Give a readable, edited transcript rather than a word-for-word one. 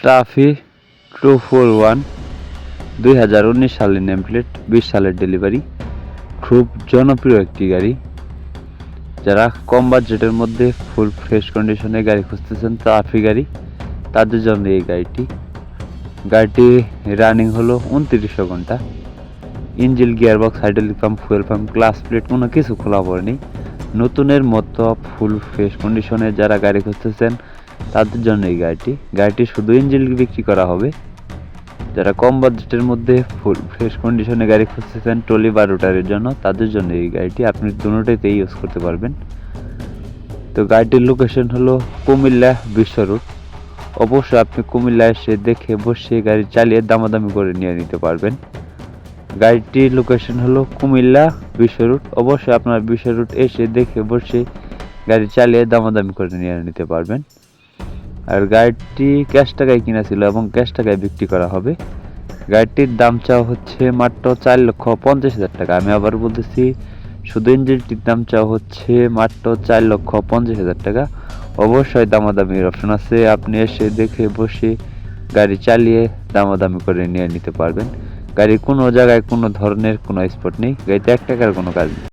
ট্রাফি 241 2019 সালের name plate, 20 সালের delivery. খুব জনপ্রিয় একটি গাড়ি। যারা কম বাজেটের মধ্যে ফুল ফ্রেশ কন্ডিশনে গাড়ি খুঁজতেছেন, ট্রাফি গাড়ি, তাদের জন্য এই গাড়িটি রানিং হলো 2900 ঘন্টা। Engine, gearbox, hydraulic pump, fuel pump, class plate কোনো কিছু খোলা পড়েনি। নতুনের মতো ফুল ফ্রেশ কন্ডিশনে যারা গাড়ি খুঁজতেছেন তাদের জন্য এই গাড়িটি শুধু ইঞ্জিন বিক্রি করা হবে। যারা কম বাজেটের মধ্যে ফুল ফ্রেশ কন্ডিশনে গাড়ি খুঁজতেছেন ট্রলি বা রোটারের জন্য, তাদের জন্য এই গাড়িটি। আপনি দুটোতেই ইউজ করতে পারবেন। তো গাড়িটির লোকেশন হলো কুমিল্লা বিশ্ব রোড। অবশ্যই আপনি কুমিল্লা এসে দেখে বসে গাড়ি চালিয়ে দামাদামি করে নিয়ে নিতে পারবেন। গাড়িটির লোকেশন হলো কুমিল্লা বিশ্ব রোড। অবশ্যই আপনার বিশ্ব রোড এসে দেখে বসে গাড়ি চালিয়ে দামাদামি করে নিয়ে নিতে পারবেন। আর গাড়িটি ক্যাশ টাকায় কিনা ছিল এবং ক্যাশ টাকায় বিক্রি করা হবে। গাড়িটির দাম চাওয়া হচ্ছে মাত্র 4,50,000 টাকা। আমি আবার বলতেছি, শুধু ইঞ্জিনটির দাম চাওয়া হচ্ছে মাত্র 4,50,000 টাকা। অবশ্যই দামাদামির অপশন আছে, আপনি এসে দেখে বসে গাড়ি চালিয়ে দামাদামি করে নিয়ে নিতে পারবেন। গাড়ির কোনো জায়গায় কোনো ধরনের কোনো স্পট নেই, গাড়িতে 1 টাকার কোনো কাজ নেই।